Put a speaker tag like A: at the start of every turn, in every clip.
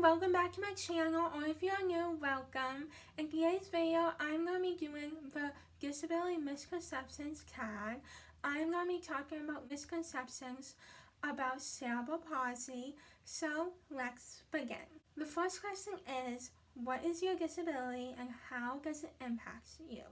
A: welcome back to my channel, or if you're new, welcome. In today's video, I'm going to be doing the disability misconceptions tag. I'm going to be talking about misconceptions about cerebral palsy, so let's begin. The first question is, what is your disability and how does it impact you?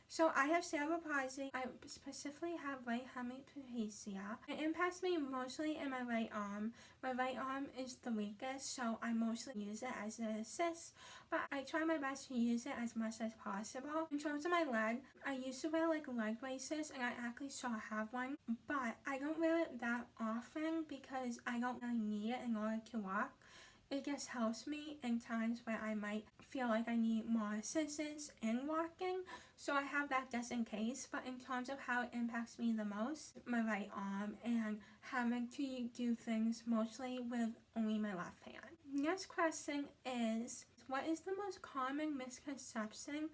A: So I have cerebral palsy. I specifically have right hemiparesia. It impacts me mostly in my right arm. My right arm is the weakest, so I mostly use it as an assist, but I try my best to use it as much as possible. In terms of my leg, I used to wear like leg braces, and I actually still have one, but I don't wear it that often because I don't really need it in order to walk. It just helps me in times where I might feel like I need more assistance in walking, so I have that just in case. But in terms of how it impacts me the most, my right arm and having to do things mostly with only my left hand. Next question is, what is the most common misconception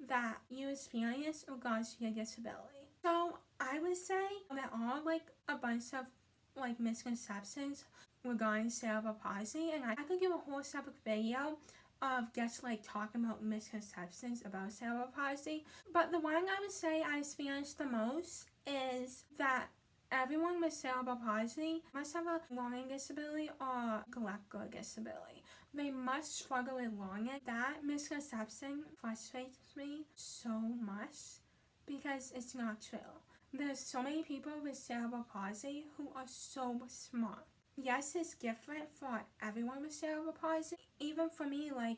A: that you experience in regards to your disability? So I would say there are like a bunch of like misconceptions regarding cerebral palsy, and I could give a whole separate video of just like talking about misconceptions about cerebral palsy. But the one I would say I experienced the most is that everyone with cerebral palsy must have a learning disability or intellectual disability. They must struggle with learning. That misconception frustrates me so much because it's not true. There's so many people with cerebral palsy who are so smart. Yes, it's different for everyone with cerebral palsy. Even for me, like,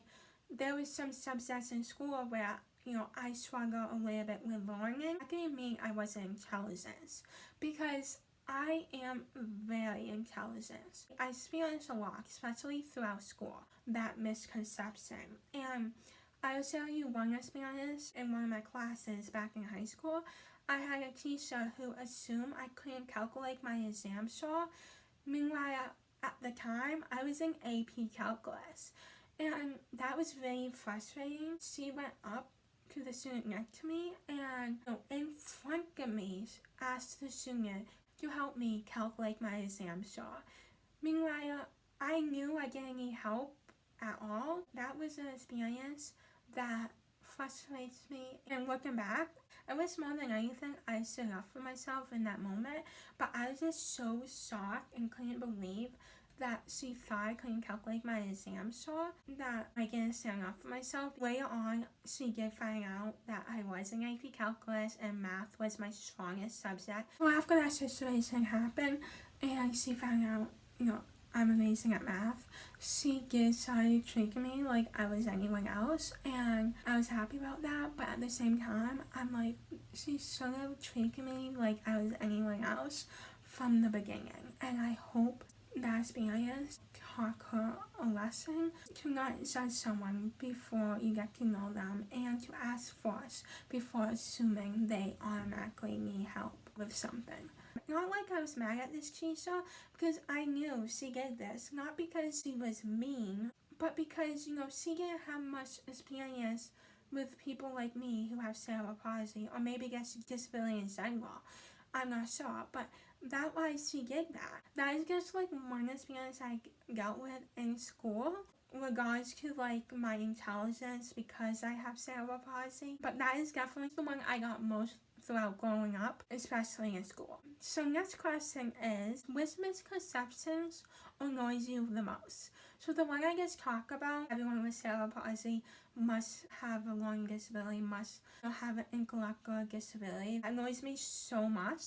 A: there was some subjects in school where, I struggle a little bit with learning. That didn't mean I wasn't intelligent, because I am very intelligent. I experienced a lot, especially throughout school, that misconception. And I'll tell you one experience in one of my classes back in high school. I had a teacher who assumed I couldn't calculate my exam score. Meanwhile, at the time, I was in AP Calculus, and that was very frustrating. She went up to the student next to me and in front of me asked the student to help me calculate my exam score. Meanwhile, I knew I didn't need help at all. That was an experience that frustrates me. And looking back, it was more than anything I stood up for myself in that moment, but I was just so shocked and couldn't believe that she thought I couldn't calculate my exam score, that I didn't stand up for myself. Later on, she did find out that I was in AP Calculus and math was my strongest subject. Well, after that situation happened and she found out, I'm amazing at math, she did start treating me like I was anyone else, and I was happy about that. But at the same time, I'm like, she should have treated me like I was anyone else from the beginning. And I hope that experience taught her a lesson to not judge someone before you get to know them, and to ask first before assuming they automatically need help with something. Not like I was mad at this teacher, because I knew she did this, not because she was mean, but because, she didn't have much experience with people like me who have cerebral palsy, or maybe just disability in general. I'm not sure, but that's why she did that. That is just like one experience I dealt with in school in regards to like my intelligence because I have cerebral palsy, but that is definitely the one I got most throughout growing up, especially in school. So next question is, which misconceptions annoys you the most? So the one I just talked about, everyone with cerebral palsy must have a learning disability, must have an intellectual disability. That annoys me so much.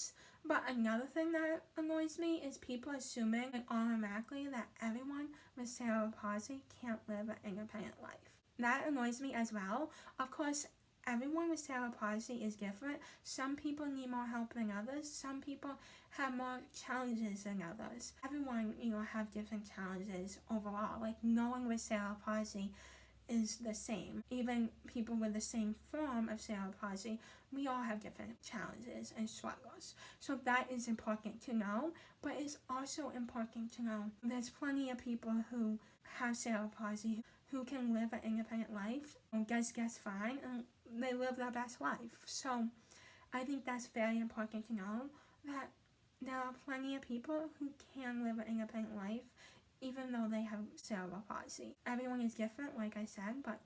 A: But another thing that annoys me is people assuming automatically that everyone with cerebral palsy can't live an independent life. That annoys me as well. Of course, everyone with cerebral palsy is different. Some people need more help than others. Some people have more challenges than others. Everyone, have different challenges overall. Like, no one with cerebral palsy is the same. Even people with the same form of cerebral palsy, we all have different challenges and struggles. So that is important to know, but it's also important to know there's plenty of people who have cerebral palsy who can live an independent life and just fine, and they live their best life. So I think that's very important to know, that there are plenty of people who can live an independent life even though they have cerebral palsy. Everyone is different, like I said, but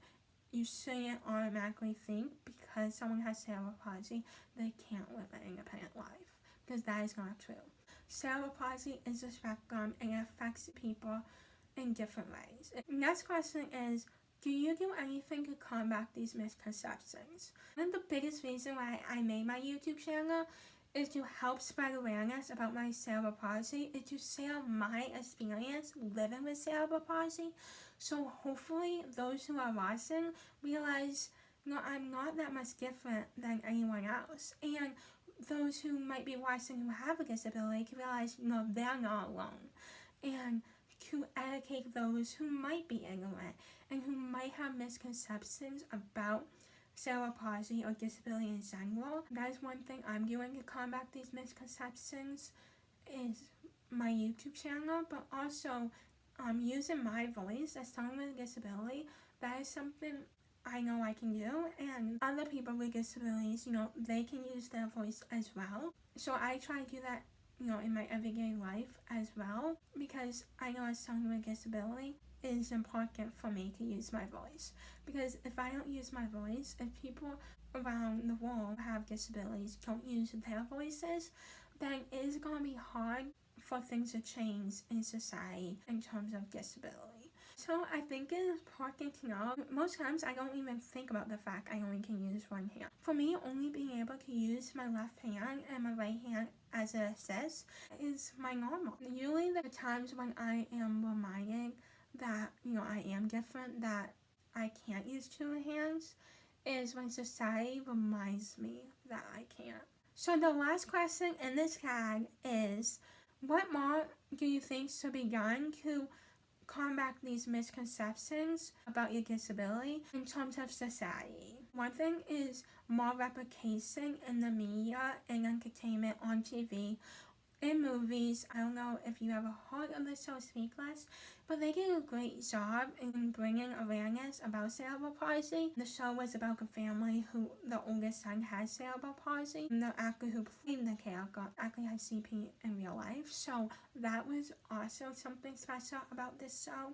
A: you shouldn't automatically think because someone has cerebral palsy they can't live an independent life, because that is not true. Cerebral palsy is a spectrum and it affects people in different ways. Next question is, do you do anything to combat these misconceptions? One of the biggest reasons why I made my YouTube channel is to help spread awareness about my cerebral palsy, is to share my experience living with cerebral palsy. So hopefully those who are watching realize, I'm not that much different than anyone else. And those who might be watching who have a disability can realize, they're not alone. And to educate those who might be ignorant and who might have misconceptions about cerebral palsy or disability in general. That is one thing I'm doing to combat these misconceptions, is my YouTube channel, but also using my voice as someone with a disability. That is something I know I can do, and other people with disabilities, they can use their voice as well. So I try to do that, in my everyday life as well, because I know as someone with a disability, it is important for me to use my voice. Because if I don't use my voice, if people around the world who have disabilities don't use their voices, then it is going to be hard for things to change in society in terms of disability. So I think it is important to know, most times I don't even think about the fact I only can use one hand. For me, only being able to use my left hand and my right hand as an assist is my normal. Usually the times when I am reminded that, I am different, that I can't use two hands, is when society reminds me that I can't. So the last question in this tag is, what more do you think should be done to combat these misconceptions about your disability in terms of society? One thing is more replication in the media and entertainment, on TV, in movies. I don't know if you ever heard of the show Speakless, but they did a great job in bringing awareness about cerebral palsy. The show was about a family who the oldest son has cerebral palsy, and the actor who played the character actually has CP in real life. So that was also something special about this show.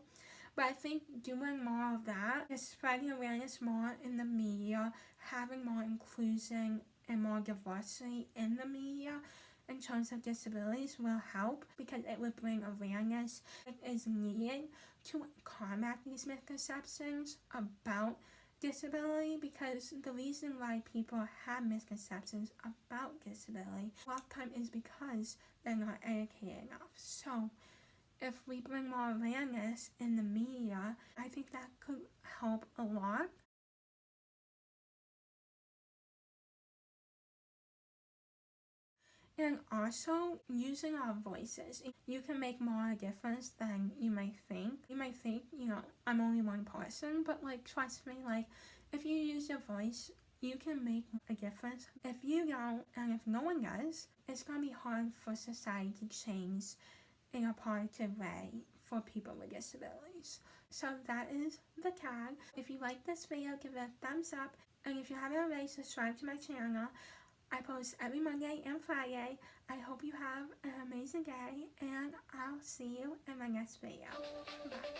A: But I think doing more of that, just spreading awareness more in the media, having more inclusion and more diversity in the media in terms of disabilities will help, because it will bring awareness that is needed to combat these misconceptions about disability. Because the reason why people have misconceptions about disability a lot of time is because they're not educated enough. So if we bring more awareness in the media, I think that could help a lot. And also, using our voices, you can make more difference than you might think. You might think, I'm only one person, but trust me, if you use your voice, you can make a difference. If you don't, and if no one does, it's going to be hard for society to change in a positive way for people with disabilities. So that is the tag. If you like this video, give it a thumbs up. And if you haven't already, subscribe to my channel. I post every Monday and Friday. I hope you have an amazing day, and I'll see you in my next video. Bye.